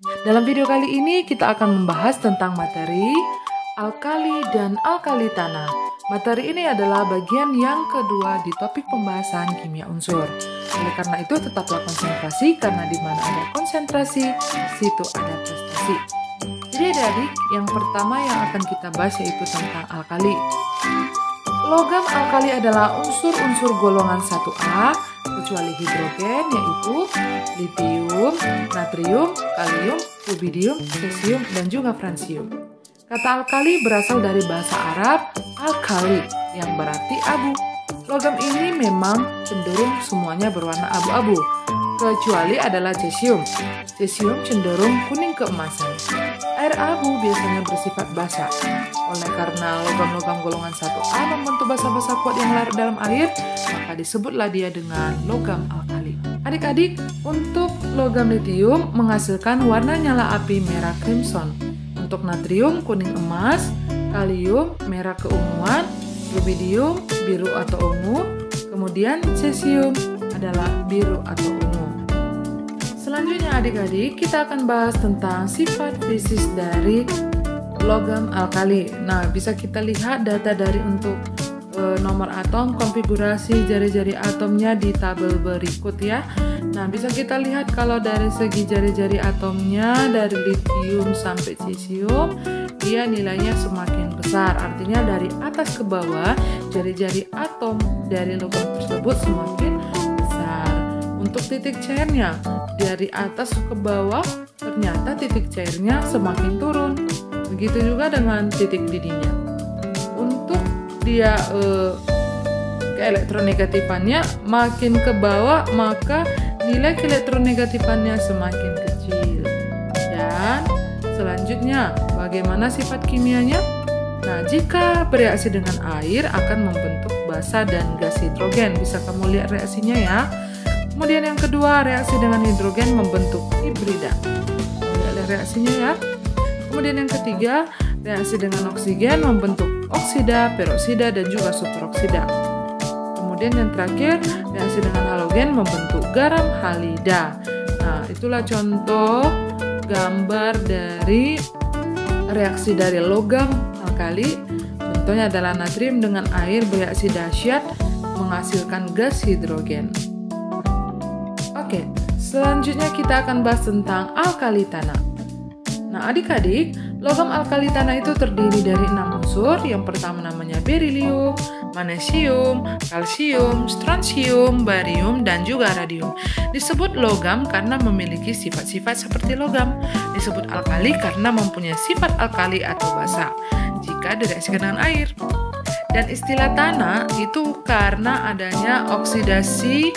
Dalam video kali ini kita akan membahas tentang materi alkali dan alkali tanah. Materi ini adalah bagian yang kedua di topik pembahasan kimia unsur. Oleh karena itu tetaplah konsentrasi karena di mana ada konsentrasi, situ ada prestasi. Jadi adik-adik, yang pertama yang akan kita bahas yaitu tentang alkali. Logam alkali adalah unsur-unsur golongan 1A kecuali hidrogen yaitu litium, natrium, kalium, rubidium, cesium, dan juga fransium. Kata alkali berasal dari bahasa Arab alkali yang berarti abu. Logam ini memang cenderung semuanya berwarna abu-abu, kecuali adalah cesium. Cesium cenderung kuning keemasan. Air abu biasanya bersifat basa. Oleh karena logam-logam golongan 1A membentuk basa-basa kuat yang larut dalam air, maka disebutlah dia dengan logam alkali. Adik-adik, untuk logam litium menghasilkan warna nyala api merah crimson. Untuk natrium kuning emas, kalium merah keunguan, rubidium biru atau ungu, kemudian cesium adalah biru atau ungu. Selanjutnya adik-adik, kita akan bahas tentang sifat fisik dari logam alkali. Nah, bisa kita lihat data dari untuk nomor atom, konfigurasi jari-jari atomnya di tabel berikut ya. Nah, bisa kita lihat kalau dari segi jari-jari atomnya dari litium sampai cesium, dia nilainya semakin besar. Artinya dari atas ke bawah, jari-jari atom dari logam tersebut semakin besar. Untuk titik cairnya, dari atas ke bawah, ternyata titik cairnya semakin turun. Begitu juga dengan titik didinya. Untuk dia keelektronegatifannya makin ke bawah, maka nilai keelektronegatifannya semakin kecil. Dan selanjutnya, bagaimana sifat kimianya? Nah, jika bereaksi dengan air akan membentuk basa dan gas hidrogen. Bisa kamu lihat reaksinya ya. Kemudian yang kedua, reaksi dengan hidrogen membentuk hibrida. Lihat reaksinya ya. Kemudian yang ketiga, reaksi dengan oksigen membentuk oksida, peroksida, dan juga superoksida. Kemudian yang terakhir, reaksi dengan halogen membentuk garam halida. Nah, itulah contoh gambar dari reaksi dari logam alkali. Contohnya adalah natrium dengan air bereaksi dahsyat menghasilkan gas hidrogen. Oke, selanjutnya kita akan bahas tentang alkali tanah. Nah, adik-adik, logam alkali tanah itu terdiri dari 6 unsur. Yang pertama namanya berilium, magnesium, kalsium, strontium, barium, dan juga radium. Disebut logam karena memiliki sifat-sifat seperti logam. Disebut alkali karena mempunyai sifat alkali atau basa jika direaksikan dengan air. Dan istilah tanah itu karena adanya oksidasi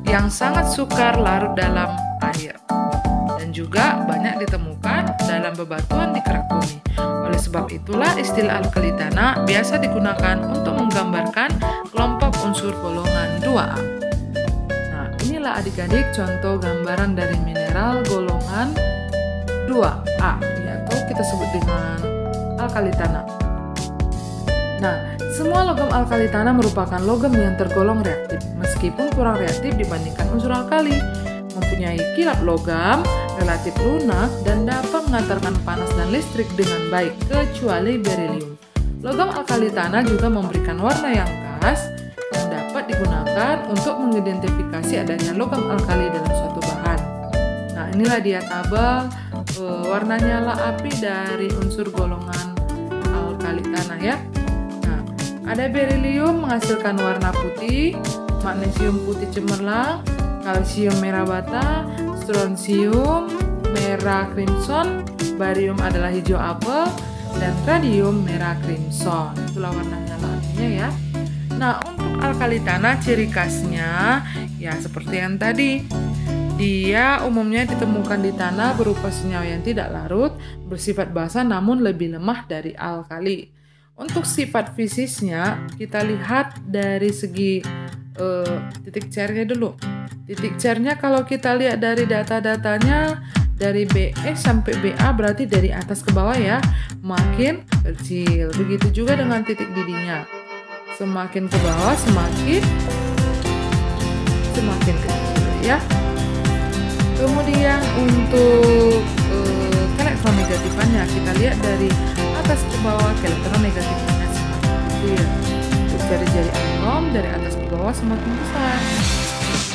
yang sangat sukar larut dalam air. Dan juga banyak ditemukan dalam bebatuan di kerak bumi. Oleh sebab itulah istilah alkali tanah biasa digunakan untuk menggambarkan kelompok unsur golongan 2A. Nah, inilah adik-adik contoh gambaran dari mineral golongan 2A, atau kita sebut dengan alkali tanah. Nah, semua logam alkali tanah merupakan logam yang tergolong reaktif, meskipun kurang reaktif dibandingkan unsur alkali. Mempunyai kilap logam, relatif lunak, dan dapat mengantarkan panas dan listrik dengan baik, kecuali berilium. Logam alkali tanah juga memberikan warna yang khas yang dapat digunakan untuk mengidentifikasi adanya logam alkali dalam suatu bahan. Nah, inilah dia tabel warna nyala api dari unsur golongan alkali tanah ya. Nah, ada berilium menghasilkan warna putih, magnesium putih cemerlang, kalsium merah bata, strontium merah crimson, barium adalah hijau apel, dan radium merah crimson. Itulah warna nyala apinya ya. Nah, untuk alkali tanah ciri khasnya ya seperti yang tadi. Dia umumnya ditemukan di tanah berupa senyawa yang tidak larut, bersifat basa namun lebih lemah dari alkali. Untuk sifat fisiknya kita lihat dari segi titik cairnya dulu. Titik cairnya kalau kita lihat dari data-datanya dari BE sampai BA berarti dari atas ke bawah ya, makin kecil. Begitu juga dengan titik didinya. Semakin ke bawah semakin kecil ya. Kemudian untuk dilihat dari atas ke bawah elektronegatifnya semakin kecil. Untuk jari-jari atom dari atas ke bawah semakin besar.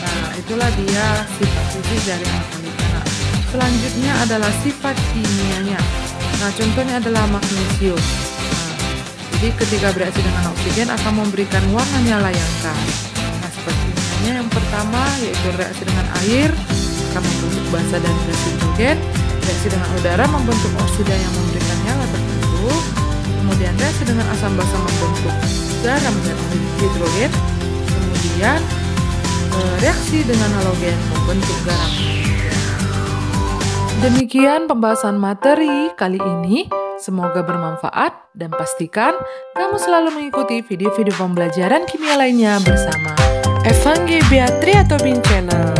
Nah, itulah dia sifat fisik dari alkalika. Nah, selanjutnya adalah sifat kimianya. Nah, contohnya adalah magnesium. Nah, jadi ketika bereaksi dengan oksigen akan memberikan warna nyala-nyala. Nah, sifat kimianya yang pertama yaitu reaksi dengan air akan membentuk basa dan gas hidrogen. Reaksi dengan udara membentuk oksida yang memberikan nyala tertentu. Kemudian reaksi dengan asam basa membentuk garam dan hidrogen. Kemudian reaksi dengan halogen membentuk garam. Demikian pembahasan materi kali ini. Semoga bermanfaat dan pastikan kamu selalu mengikuti video-video pembelajaran kimia lainnya bersama Evangge Beatrice Channel.